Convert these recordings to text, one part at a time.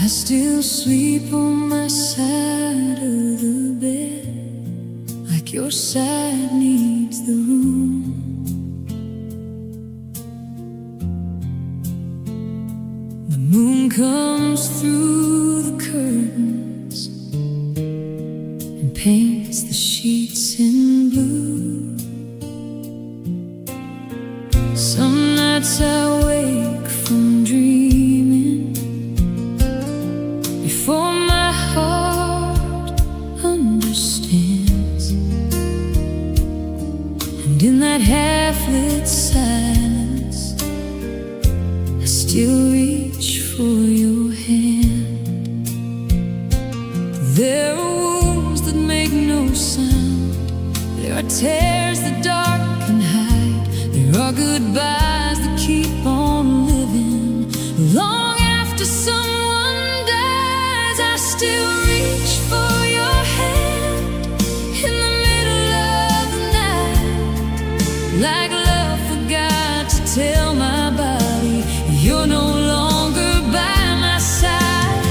still sleep on my side of the bed, like your side needs the room. The moon comes through the curtains and paints the sheets in blue. Some nights I wake from dreaming before my heart understands, and in that half-lit silence I still reach for your hand. There are wounds that make no sound, there are tears that dark can hide, there are goodbyes that keep on living long after someone dies. I still reach for your hand in the middle of the night, like love forgot to tell my body you're no longer by my side.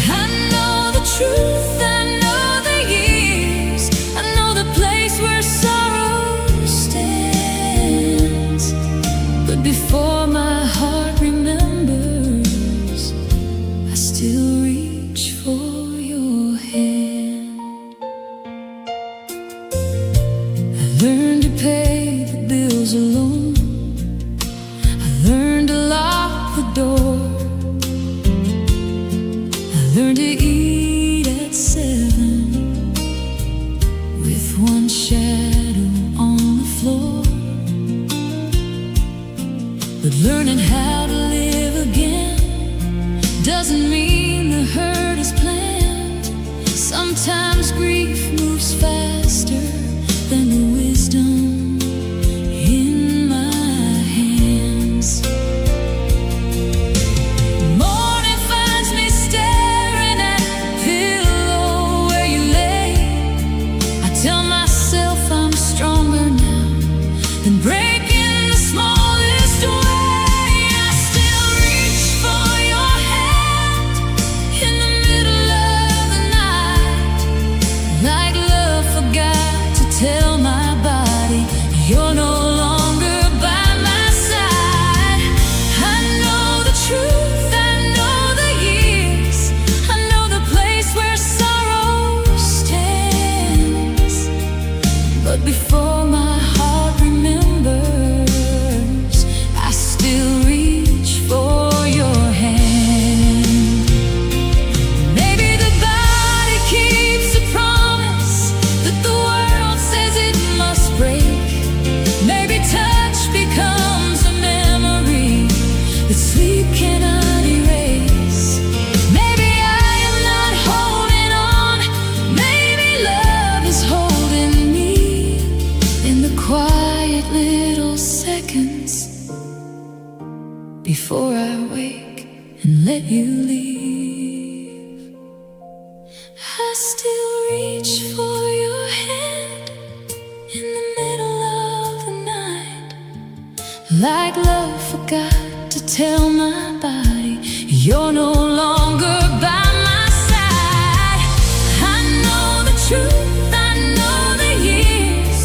I know the truth, I know the years, I know the place where sorrow stands, but before my heart remembers, I still reach for your hand. I learned to pay the bills alone, I learned to lock the door, I learned to eat at 7 with one shadow on the floor. But learning how to live again doesn't mean the hurt is planned. Sometimes grief moves faster than the wisdom in my hands. Morning finds me staring at the pillow where you lay. I tell myself I'm stronger now than breaking the smallest way. I still reach for your hand in the middle of the night, like love forgot to tell my body you're no longer by my side. I know the truth, I know the years, I know the place where sorrow stands, but before my heart remembers, I still reach for your hand. Maybe the body keeps a promise that the world says it must break. Maybe touch becomes a memory that sleep cannot erase. Maybe I am not holding on, maybe love is holding me in the quiet little seconds before I wake and let you leave. I still reach for your hand in the middle of the night, like love forgot to tell my body you're no longer by my side. I know the truth, I know the years,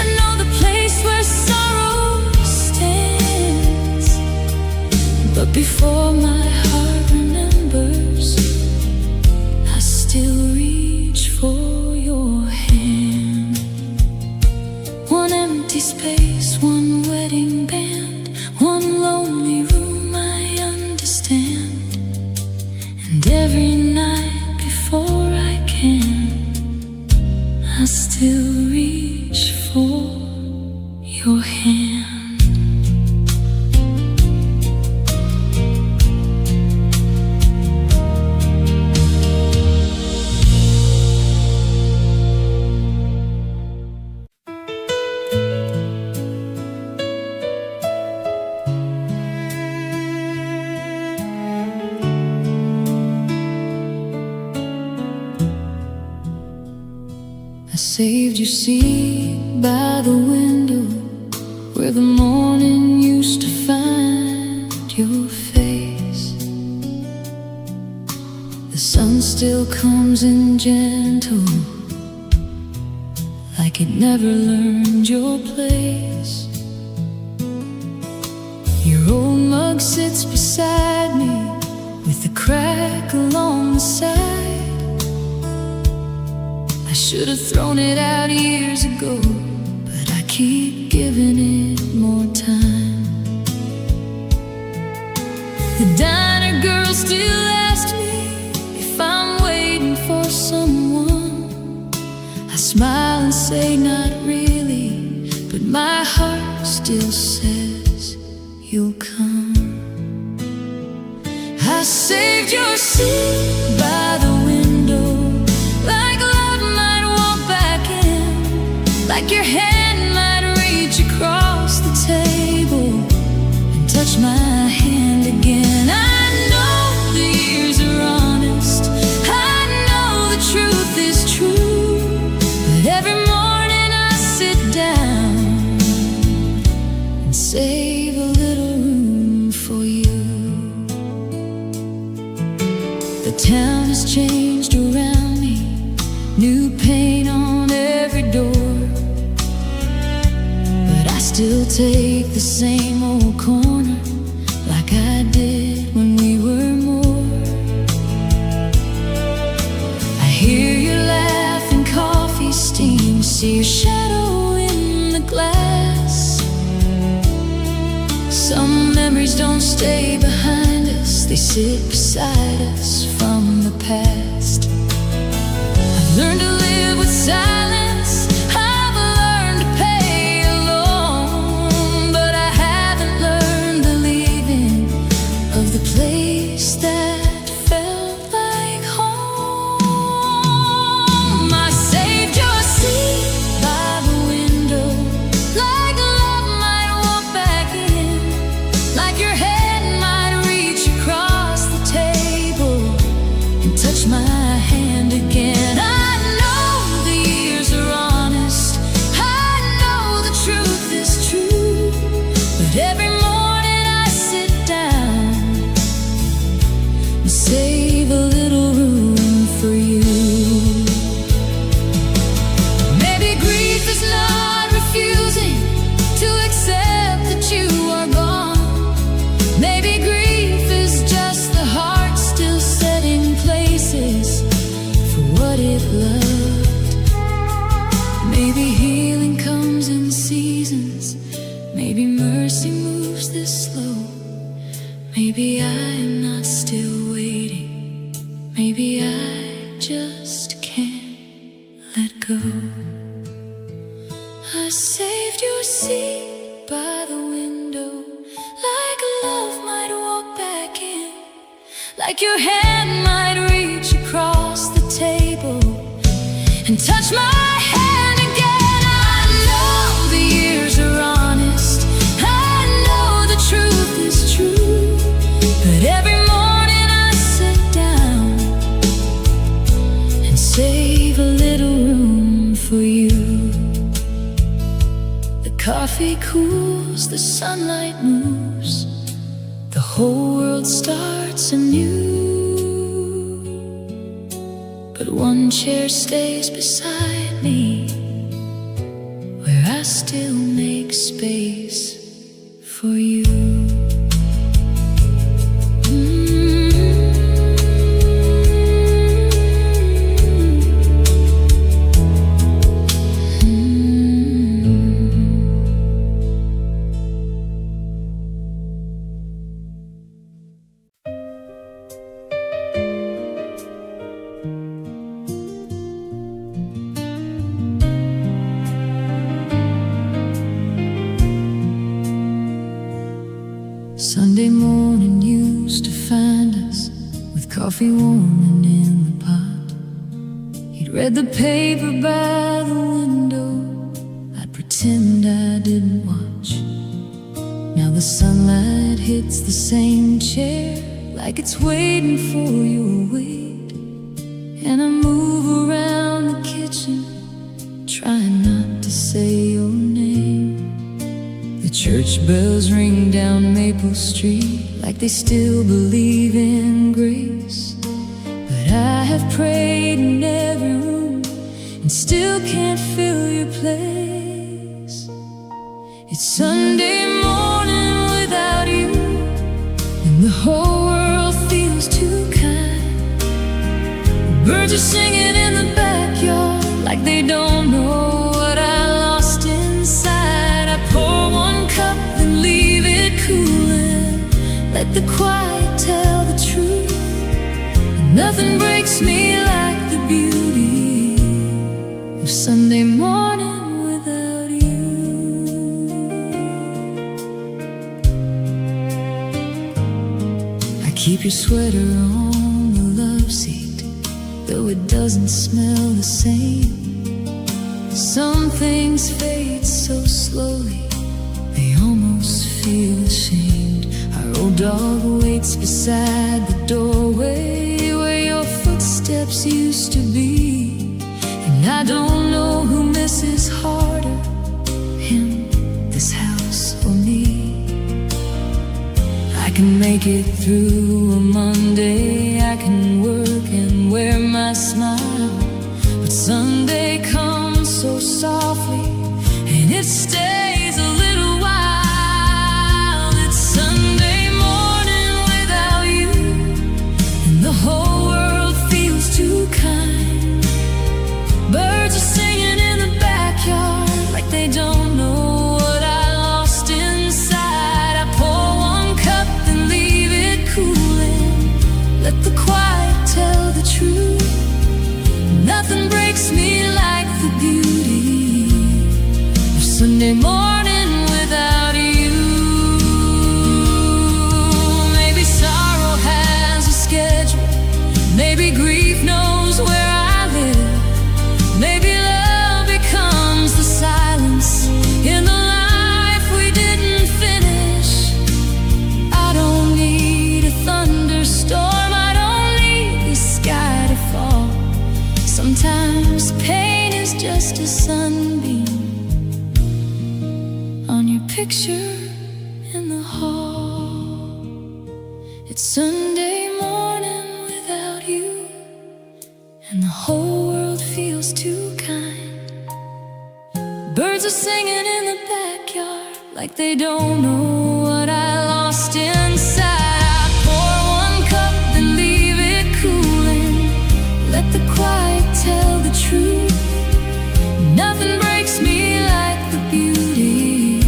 I know the place where sorrow stands, but before my heart remembers, I still reach for your hand. One empty space, one wedding band, one lonely room I understand. And every night before I can, I still reach for your hand. I saved your seat by the window where the morning used to find your face. still comes in gentle, like it never learned your place. Your old mug sits beside me with the crack along the side. I should have thrown it out years ago, but I keep giving it more time. The diner girl still asks me if I'm waiting for someone. I smile and say not really, but my heart still says you'll come. I saved your seat by the window, like love might walk back in, like your hand might reach across the table and touch my hand again. I know the years are honest, I know the truth is true, but every morning I sit down and save a little room for you. The town has changed around me, new paint on every door, but I still take the same old corner, like I did when we were more. I hear your laughing coffee steam, see your shadow in the glass. Some memories don't stay behind us, they sit beside us from the past. I've learned to live with silence, I've learned to pay alone, but I haven't learned the leaving of the place that felt like home. I saved your seat by the window, like love might walk back in, like your hand might reach across the table and touch my hand again. I know the years are honest, I know the truth is true, but every morning I sit down and save a little room for you. Maybe grief is not refusing to accept that you are gone. Maybe grief is just the heart still set in places for what it loved. Maybe healing comes in seasons, maybe mercy moves this slow. Maybe I'm not still waiting, maybe I just can't let go. I saved your seat by the window, like love might walk back in, like your hand might reach across the table and touch my hand again. I know the years are honest, I know the truth is true, but every morning I sit down and save a little room for you. The coffee cools, the sunlight moves, the whole world starts anew, but one chair stays beside me, where I still make space for you. Sunday morning used to find us with coffee warming in the pot. He'd read the paper by the window, I'd pretend I didn't watch. Now the sunlight hits the same chair, like it's waiting for your weight, and I move around the kitchen, trying not to say your name. The church bells ring down Maple Street, like they still believe in grace, but I have prayed in every room and still can't fill your place. It's Sunday morning without you, and the whole world feels too kind. Birds are singing in the backyard like they don't know what I lost inside. I pour one cup and leave it cooling, let the quiet tell the truth. Nothing breaks me like the beauty of Sunday morning without you. I keep your sweater on the love seat, though it doesn't smell the same. Some things fade so slowly, they almost feel ashamed. Our old dog waits beside the doorway where your footsteps used to be. And I don't know who misses harder, him, this house, or me. I can make it through a Monday, I can work and wear my smile, but Sunday comes so softly and it stays a little while. It's Sunday morning without you, and the whole world feels too kind. Birds are singing in the backyard like they don't know what I lost inside. I pour one cup and leave it cooling, let the quiet tell the truth. Nothing breaks me like the beauty of Sunday morning without you. Maybe sorrow has a schedule, maybe grief knows where I live, maybe love becomes the silence in the life we didn't finish. I don't need a thunderstorm, I don't need the sky to fall. Sometimes pain is just a sunbeam on your picture in the hall. It's Sunday morning without you, and the whole world feels too kind. Birds are singing in the backyard like they don't know what I lost inside. I pour one cup and leave it cooling, let the quiet tell the truth. Nothing breaks me like the beauty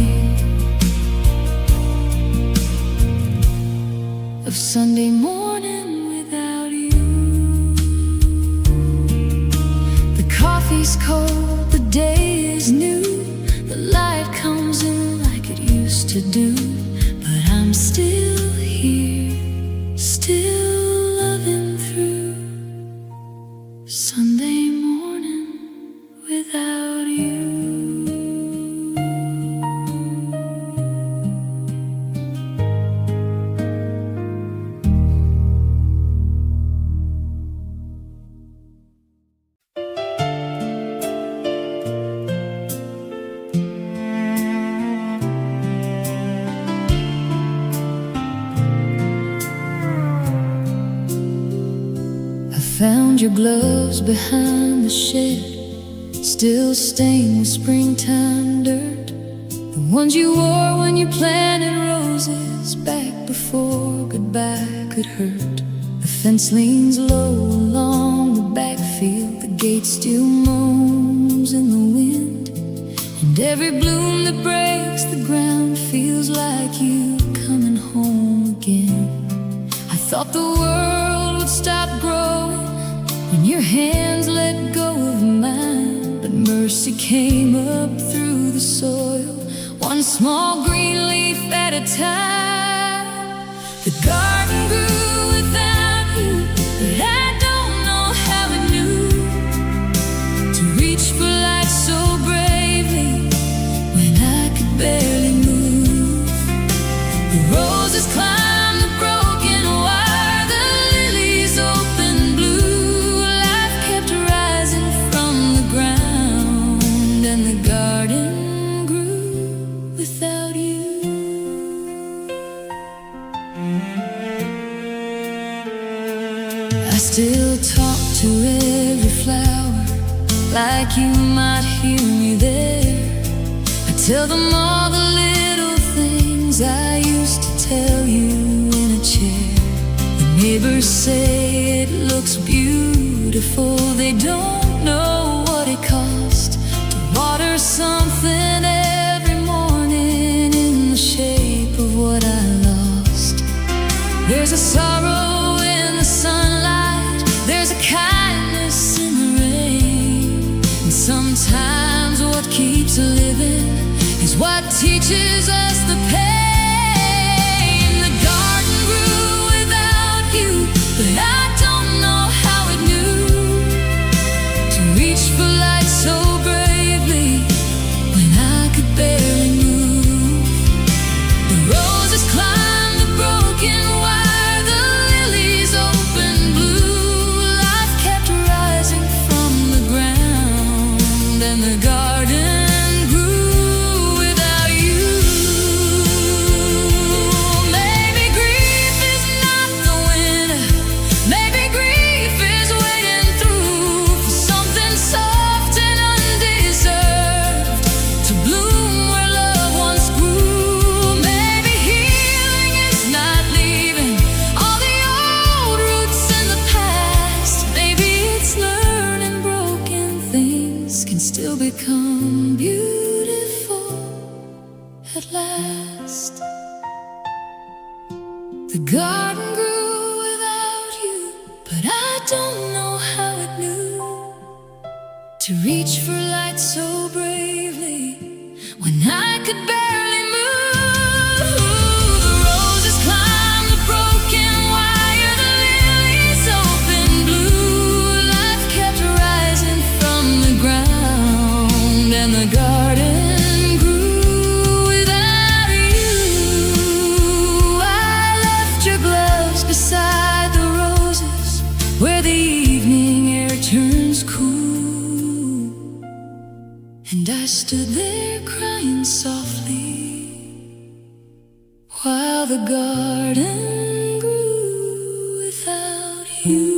of Sunday morning without you. The coffee's cold, the day is new, the light comes in like it used to do, but I'm still here, still loving through Sunday morning without you. Found your gloves behind the shed, still stained with springtime dirt. The ones you wore when you planted roses back before goodbye could hurt. The fence leans low along the backfield, the gate still moans in the wind, and every bloom that breaks the ground feels like you coming home again. I thought the world would stop growing when your hands let go of mine, but mercy came up through the soil, one small green leaf at a time. The garden grew without you, but I don't know how it knew to reach for light so bravely when I could barely move. The roses climbed the broken wire, the lilies open blue. Life kept rising from the ground, and the garden grew without you. like you might hear me there. I tell them all the little things I used to tell you in a chair. The neighbors say it looks beautiful. They don't know what it cost to water something every morning in the shape of what I lost. There's a sorrow in the sunlight, there's a kindness in the rain, and sometimes what keeps living is what teaches us the pain. The garden grew without you, but I don't know how it knew to reach for light so bravely when I could barely move. The roses climbed the broken wire, the lilies open blue. Life kept rising from the ground, and the garden grew without you. Maybe grief is not the winner, maybe grief is waiting through for something soft and undeserved to bloom where love once grew. Maybe healing is not leaving all the old roots in the past. Maybe it's learning broken things can still become beautiful at last. The garden grew without you, but I don't know how it knew to reach for light so bravely when I could barely move. The roses climbed the broken wire, the lilies open blue. Life kept rising from the ground, and the garden grew without you. I left your gloves beside the roses where the evening air turns cool, and I stood there crying softly while the garden grew without you.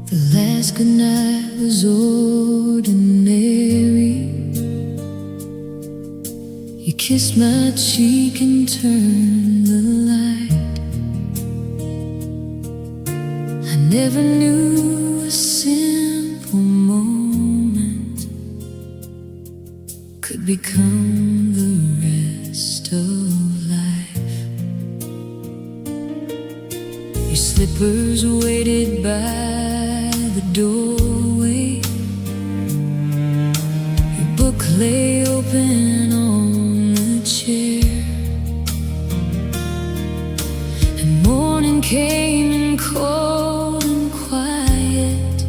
The last good night was ordinary. You kissed my cheek and turned the light. I never knew a simple moment could become the rest of life. Your slippers waited by the doorway. Your book lay open on the chair, and morning came in cold and quiet,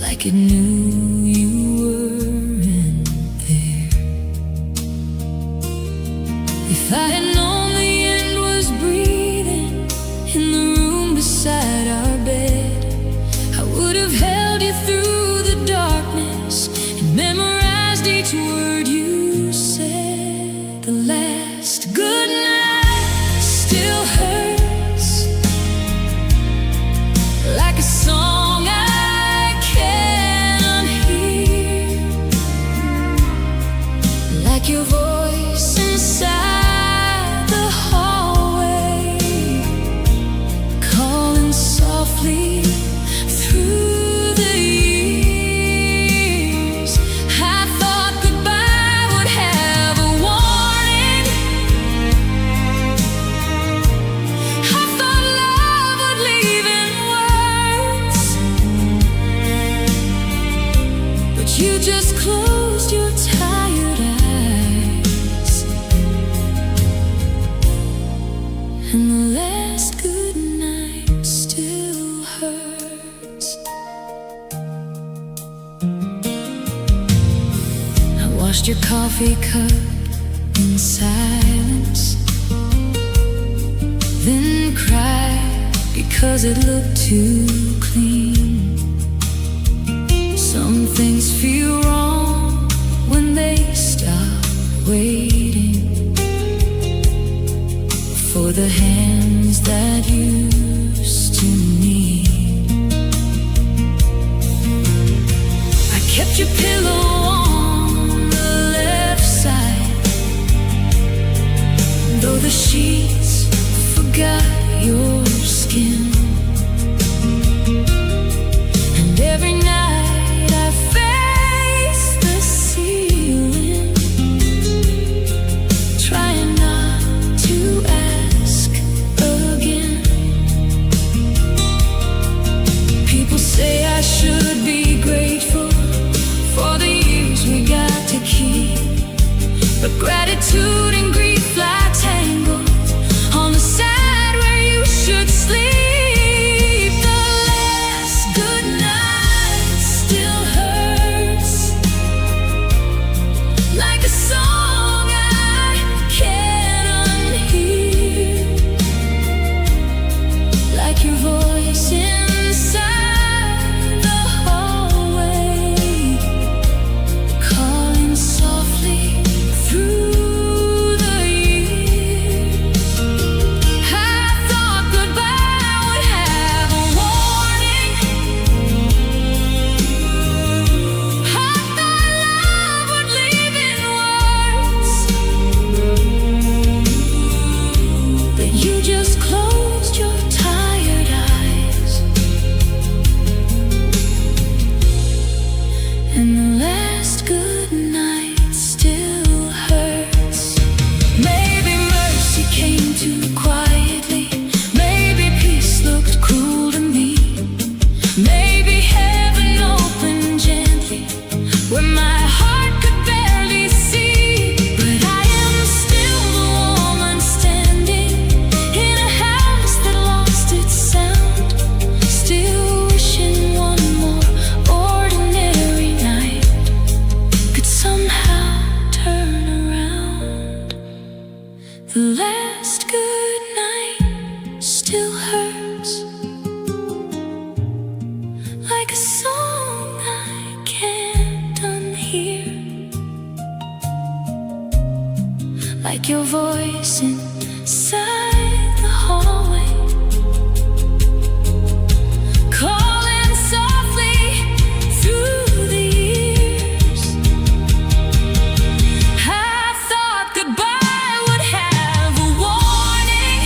like it knew you weren't there. If I had known the end was breathing in the room beside our bed, I would have held you through the darkness and memorized each word you said. The last good night still hurts like a song I can't unhear, like your voice inside the hallway, calling softly through the years. I thought goodbye would have a warning. I thought love would leave in words, but you just closed your tired eyes, and the last good night still hurts. Washed your coffee cup in silence, then cried because it looked too clean. Some things feel wrong when they stop waiting for the hands that used to need. I kept your pillow on the left side, though the sheets forgot your skin. And every night I face the ceiling, trying not to ask again. People say I should be grateful for the years we got to keep, but gratitude and grief lie tangled on the side where you should sleep. The last good night still hurts, like a song I can't unhear, like your voice inside the hallway, calling softly through. And the last good night still hurts. Maybe mercy came too quietly, maybe peace looked cruel to me, maybe heaven opened gently where my heart could barely see. But I am still the woman standing in a house that lost its sound, still wishing one more ordinary night could somehow turn around. The last good night still hurts, like a song I can't unhear, like your voice inside the hallway, calling softly through the years. I thought goodbye would have a warning,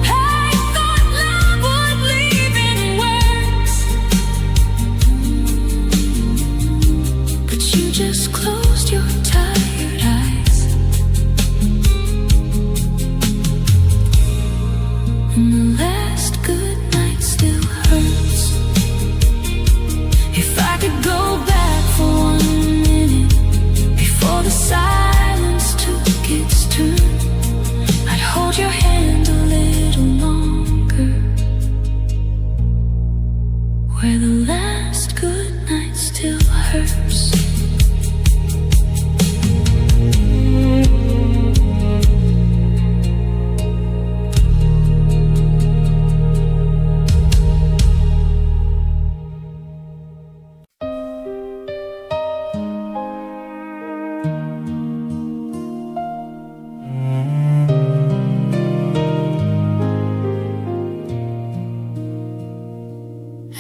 I thought love would leave in words, but you just closed your tired eyes. And the last good night still hurts. If I could go back for 1 minute before the silence took its turn, I'd hold your hand a little longer, where the last good night still hurts.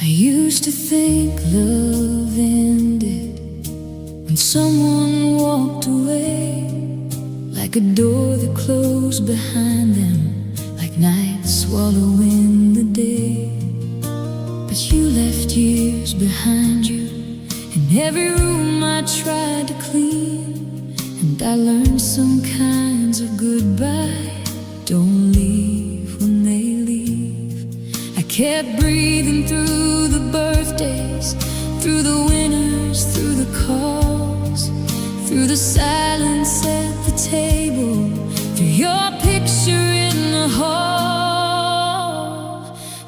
I used to think love ended when someone walked away, like a door that closed behind them, like night swallowing the day. But you left years behind you in every room I tried to clean, and I learned some kinds of goodbye don't leave when they leave. I kept breathing through the birthdays, through the winters, through the calls, through the silence at the table, through your picture in the hall.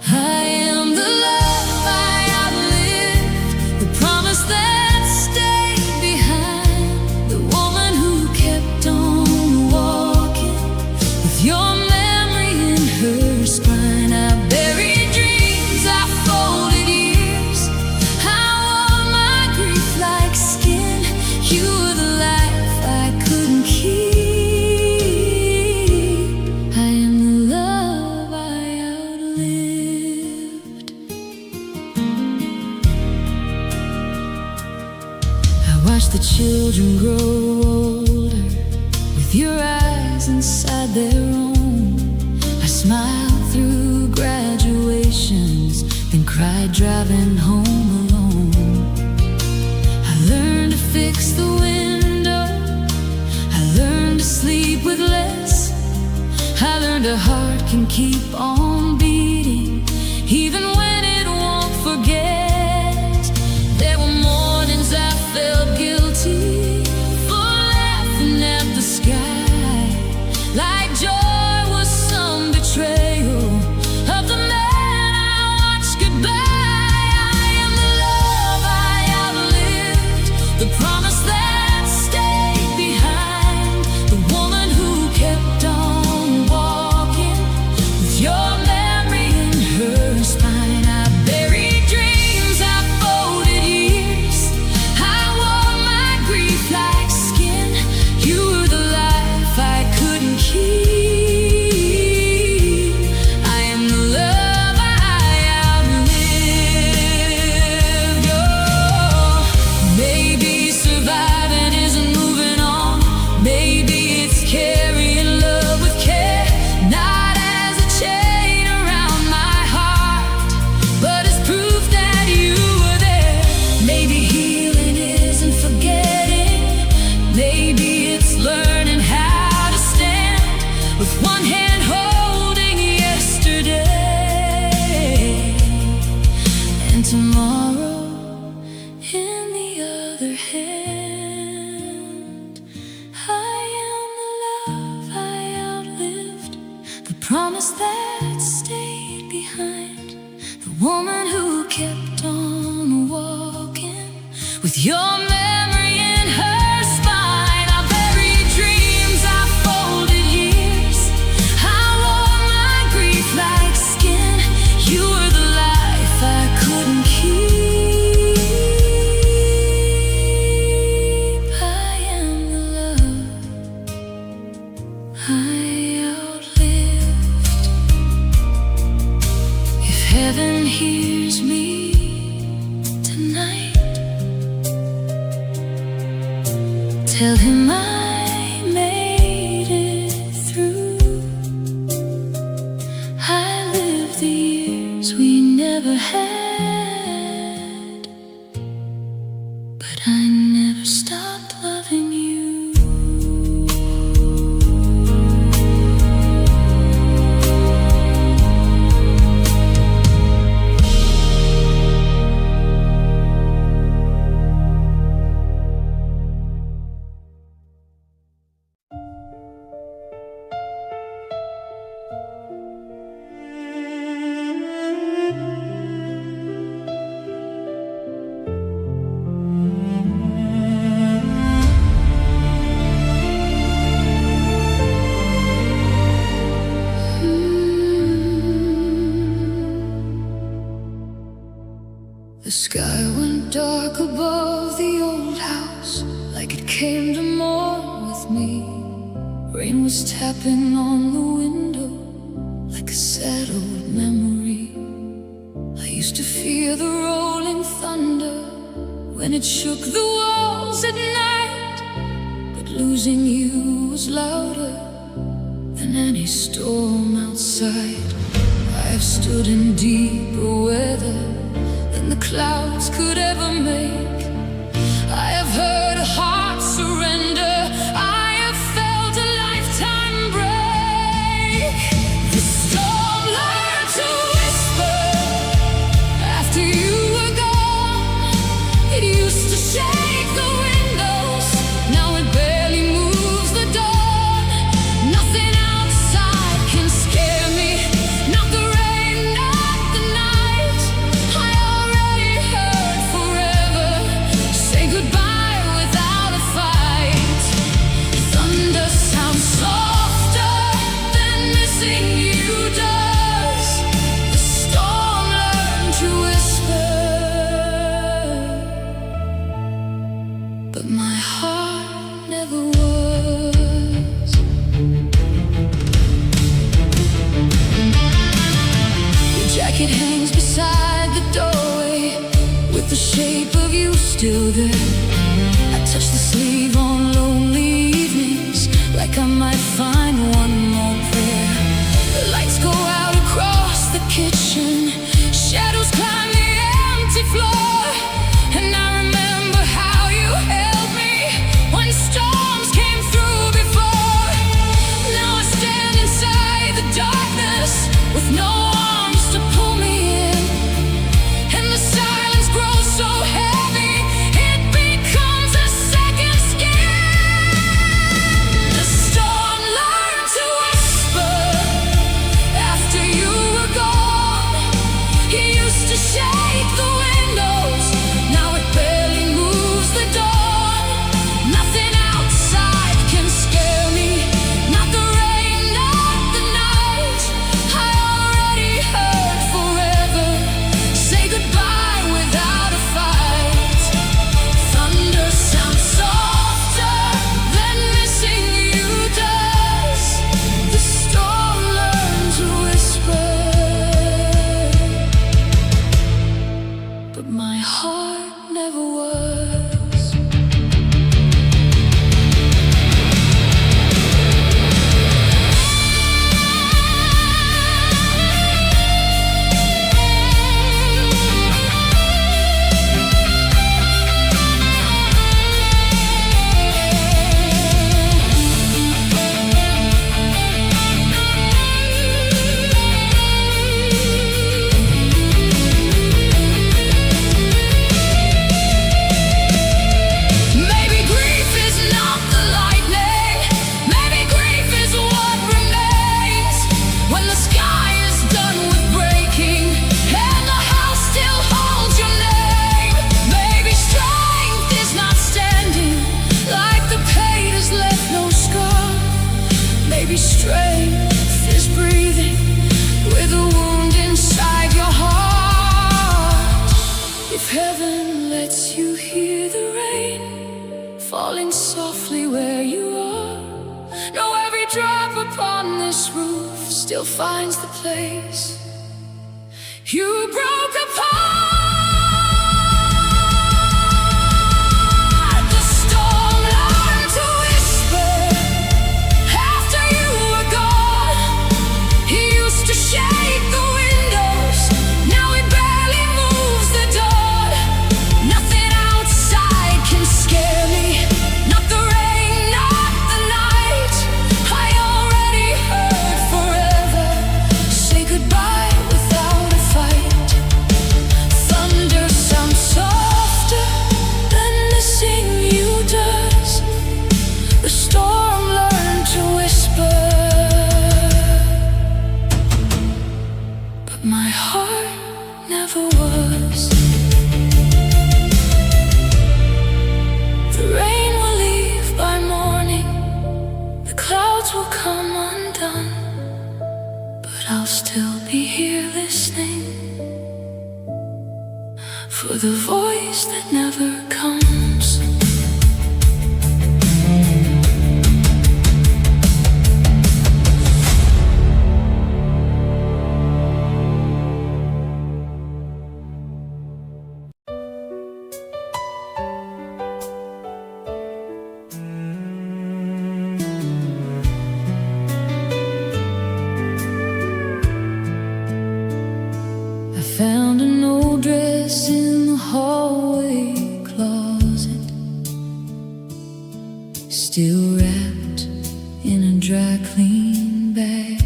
I am the love I outlived, the promise that watch the children grow older with your eyes inside their own. I smiled through graduations, then cried driving home alone. I learned to fix the window, I learned to sleep with less. I learned a heart can keep on beating even when it won't forget. There were mornings I felt guilty for laughing at the sky, like joy was some betrayal of the man I watched goodbye. I am the love I outlived, the promise that stayed behind, the woman who kept on walking with your memory in her spine. I buried dreams, I folded years, I wore my grief like skin. You were the life I couldn't keep. I am the love I outlived. Oh, maybe surviving isn't moving on, maybe it's carrying love with care, not as a chain around my heart, but as proof that you were there. Maybe healing isn't forgetting, maybe it's learning how to stand with one hand holding yesterday and tomorrow in the other hand. I am the love I outlived, the promise that stayed behind, the woman who kept on walking with your memory in her spine. I buried dreams, I folded years, I wore my grief like skin. You were the life I couldn't keep. I am the love I outlived. If heaven hears me tonight, tell him I made it through. I lived the years we never had, but I never stopped loving you. The sky went dark above the old house, like it came to mourn with me. Rain was tapping on the window, like a sad old memory. I used to fear the rolling thunder when it shook the walls at night, but losing you was louder than any storm outside. I have stood in deeper weather than the clouds could ever make. I have heard a heart surrender, I have felt a lifetime break. The storm learned to whisper after you were gone. It used to shake the windows, now it barely moves the dawn. Nothing outside can scare me, not the rain, not the night. I already heard forever say goodbye without a fight. Thunder sounds softer than missing you does. The storm learned to whisper, but my heart never was. Your jacket hangs beside the doorway with the shape of you still there. I touch the sleeve on lonely evenings, like I might find one more prayer. The lights go out across the kitchen, shadows climb the empty floor, and I remember how you held me when storms came through before. Now I stand inside the darkness with no arms to pull me in, and the silence grows so heavy it becomes a second skin. The storm learned to whisper after you were gone. He used to shake the windows, now it barely moves the door. Nothing outside can scare me, not the rain, not the night. I already heard forever say goodbye without a fight. Thunder sounds softer than missing you does. The storm learned to whisper, but my heart never was. Maybe grief is not the lightning, maybe grief is what remains when the sky is done with breaking and the house still holds your name. Maybe strength is not standing like the pain has left no scar. Maybe strength is breathing with a wound inside your heart. If heaven lets you hear the rain falling softly where you are, know every drop upon this roof still finds the place you broke apart. The storm learned to whisper after you were gone. He used to shake the windows, now he barely moves the door. Nothing outside can scare me, not the rain, not the night. I already heard forever say goodbye without a fight. Thunder sounds softer than missing you does. The storm learned to whisper, but my heart never was. The rain will leave by morning, the clouds will come undone, but I'll still be here listening for the voice that never comes. I found an old dress in the hallway closet, still wrapped in a dry clean bag.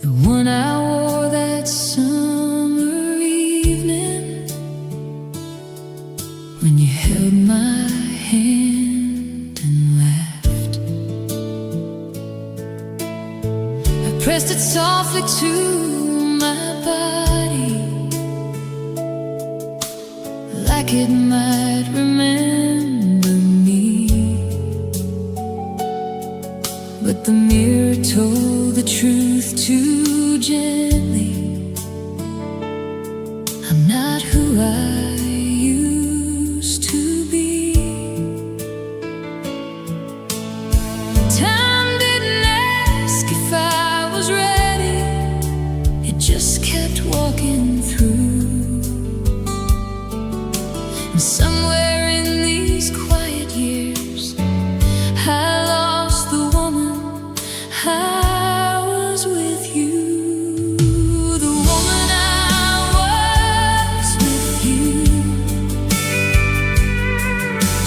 The one I wore that summer evening when you held my hand and laughed. I pressed it softly to my body, like it might remember me. But the mirror told the truth too gently. I'm not who I used to be. Time didn't ask if I was ready, it just kept walking through. And somewhere in these quiet years, I lost the woman I was with you. The woman I was with you.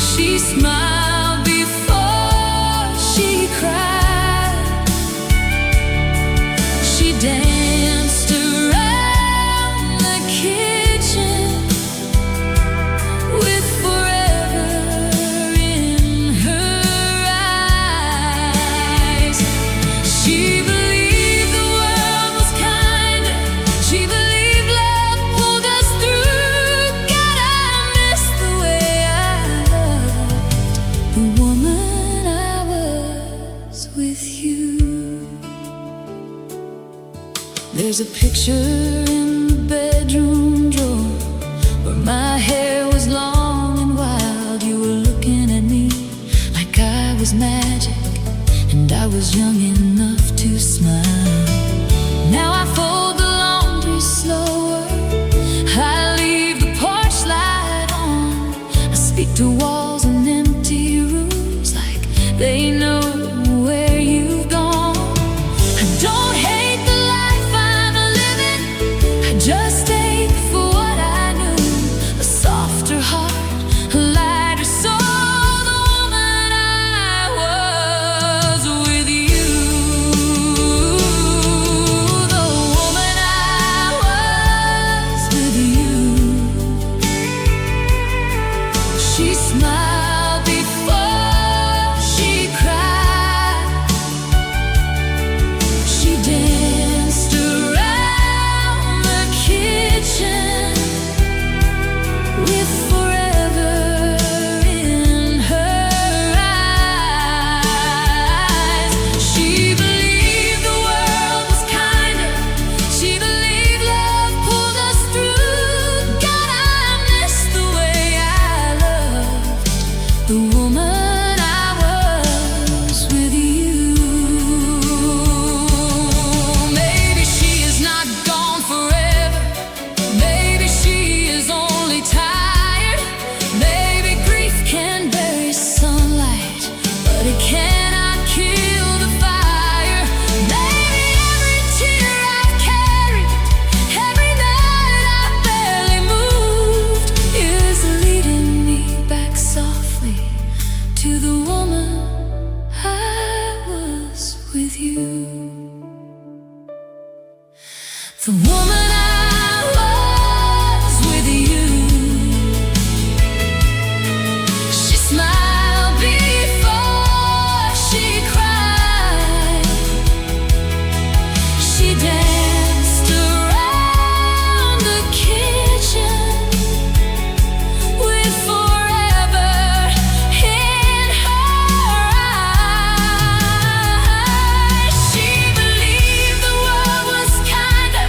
She smiled before she cried. She danced around the kitchen with forever in her eyes. She believed the world was kinder. She believed love pulled us through. God, I miss the way I loved the woman I was with you. There's a picture in the bedroom drawer where my hair was long and wild. You were looking at me like I was magic, and I was young enough to smile. Now I fold the laundry slower, I leave the porch light on. I speak to walls and empty rooms like they know where you've gone. I don't hate the life I'm living, I just ache for what I knew. A softer heart, a lighter soul, the woman I was with you. The woman I was with you. She smiled before she cried. She danced around the kitchen with forever in her eyes. She believed the world was kinder. She believed love pulled us through. God, I miss the way I loved the woman I was with you. Maybe she is not gone forever. Maybe she is only tired. Maybe grief can bury sunlight, but it cannot kill the fire. Maybe every tear I've carried, every night I barely moved, is leading me back softly to the woman I was with you. The woman I was with you. She smiled before she cried. She danced around the kitchen with forever in her eyes. She believed the world was kinder.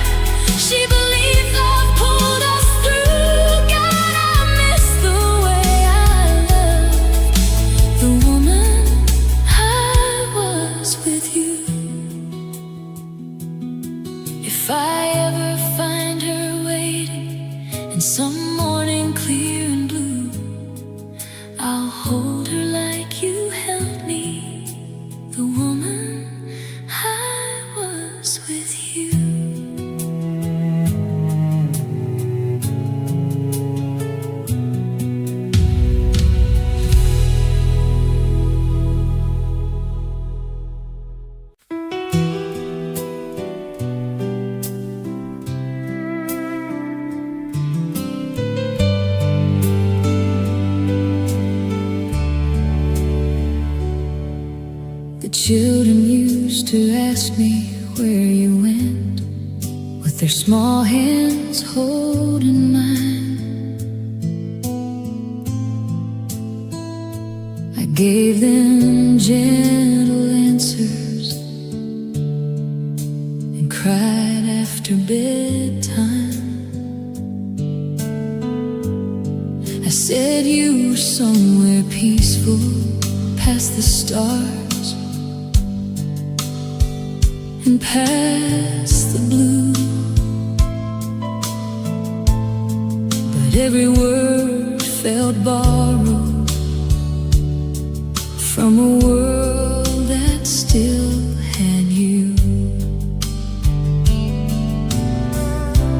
She believed love pulled us through. God, I miss the way I loved the woman I was with you. If I ever find her waiting in some morning clear and blue, I'll hold her like you held me, the woman I was with you. The children used to ask me where you went, with their small hands holding mine. I gave them gentle answers and cried after bedtime. I said you were somewhere peaceful past the stars and past the blue, but every word felt borrowed from a world that still had you.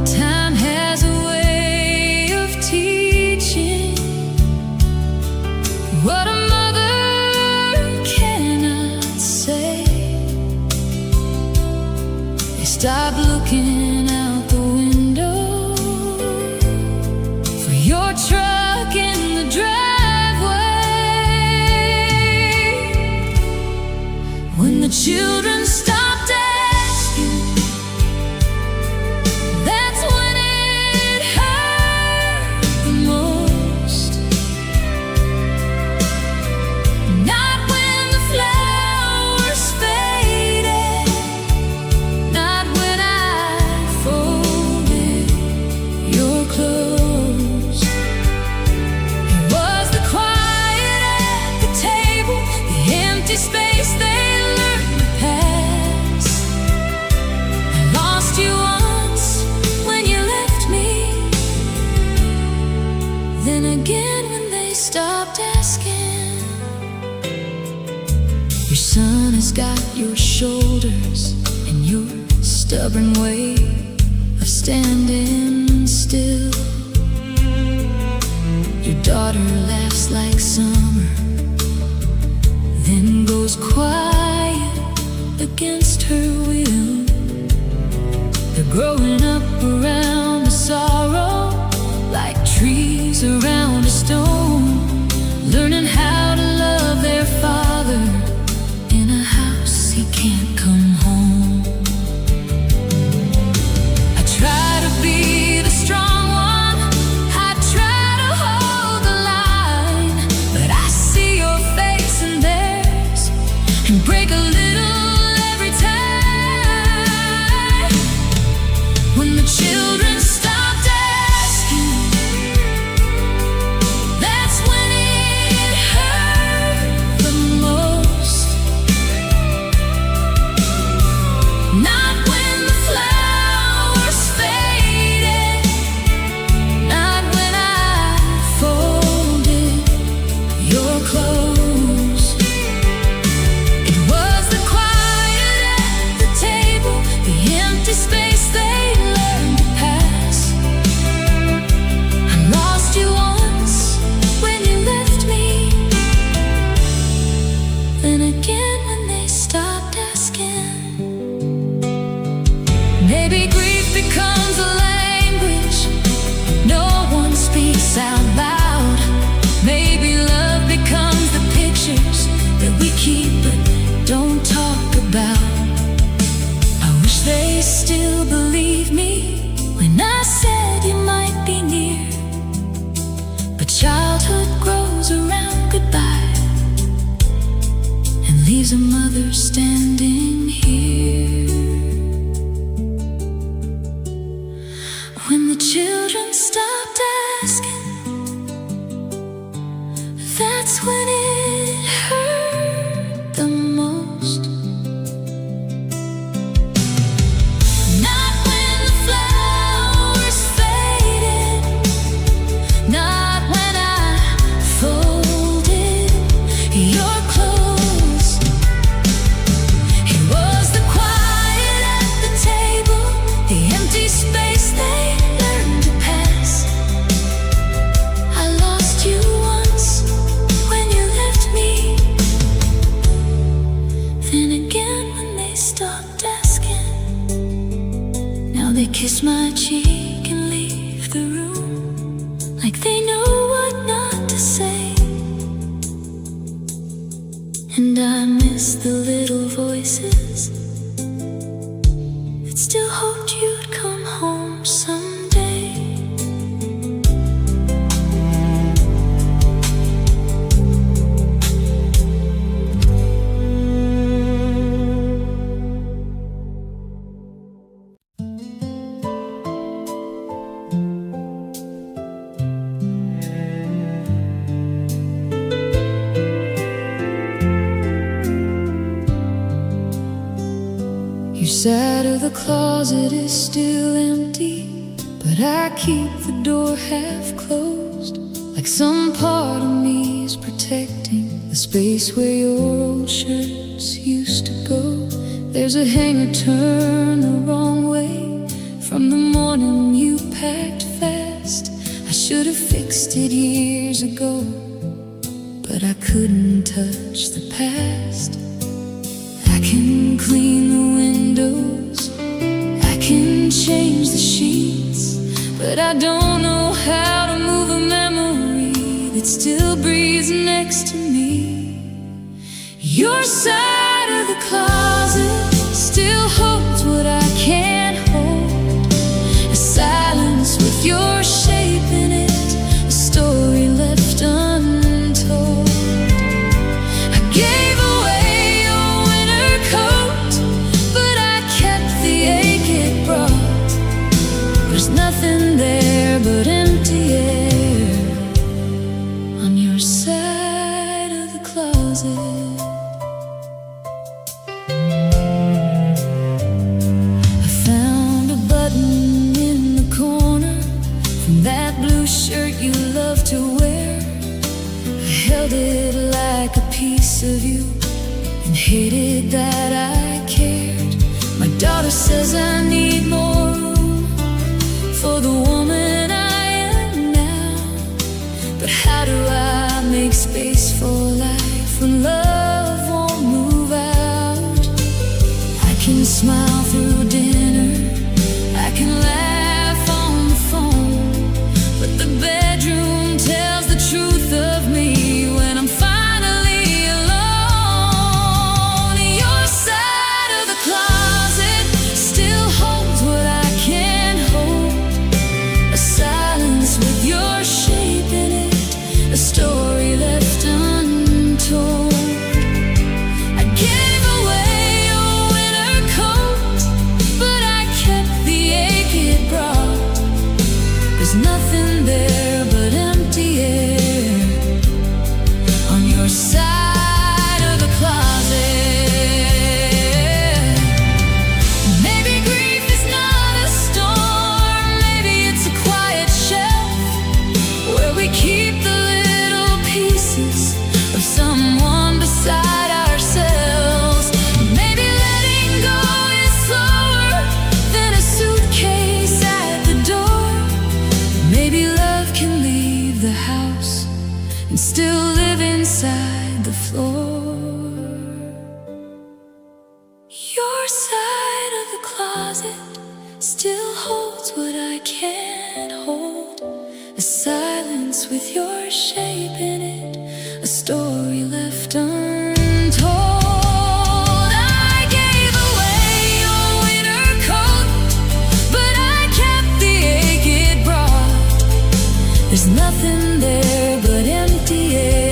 Time has a way of teaching what a mother cannot say. They stop looking out the window for your truck in the driveway. When the children stopped asking, that's when it hurt the most. Not when the flowers faded, not when I folded your clothes. It was the quiet at the table, the empty space they learned to pass. I lost you once when you left me, then again when they stopped asking. Your son has got your shoulders and your stubborn way of standing still. Your daughter laughs like summer, then goes quiet against her will. They're growing up around the sorrow, like trees around a stone, learning how to love their father in a house he can't come home. I try to be the strong one, I try to hold the line, but I see your face in theirs and break a little every time. When the children stopped asking, that's when it hurt the most. Not when the flowers faded, not when I folded your clothes. It was the quiet at the table, the empty space they learned to pass. I lost you once when you left me, then again when they stopped asking. Maybe grief becomes a language no one speaks out loud. Maybe love becomes the pictures that we keep but don't talk about. I wish they still believed me when I said you might be near, but childhood grows around goodbye and leaves a mother standing here. When the children stopped asking, that's when it hurt the most. Not when the flowers faded, not when I folded your clothes. It was the quiet at the table, the empty space they learned to pass. I lost you once when you left me, then again when they stopped asking. Now they kiss my cheek and leave the room like they know what not to say. And I miss the little voices that still hoped you'd come home someday. Your side of the closet is still empty, but I keep the door half closed, like some part of me is protecting the space where your old shirts used to go. There's a hanger turned the wrong way from the morning you packed fast. I should have fixed it years ago, but I couldn't touch the past. I can clean the windows, I can change the sheets, but I don't know how to move a memory that still breathes next to me. Your side of the closet still holds what I can't hold, a silence with your shape in it, a story left untold. I gave away your winter coat, but I kept the ache it brought. There's nothing there but empty air on your side of the closet. That blue shirt you love to wear, I held it like a piece of you and hated that I cared. My daughter says I need more room for the woman I am now, but how do I make space for life when love won't move out? I can smile through dinner, I can laugh on the phone, but the bedroom tells the truth of me when I'm finally alone. Your side of the closet still holds what I can't hold, a silence with your shape in it, a story left untold. I gave away your winter coat, but I kept the ache it brought. There's nothing there but empty air on your side of the closet. Maybe grief is not a storm, maybe it's a quiet shelf where we keep the little pieces of someone beside ourselves. Maybe letting go is slower than a suitcase at the door. Maybe love can leave the house and still live inside the floor. Your side of the closet still holds what I can't hold, a silence with your shape in it, a story left untold. I gave away your winter coat, but I kept the ache it brought. There's nothing there but empty air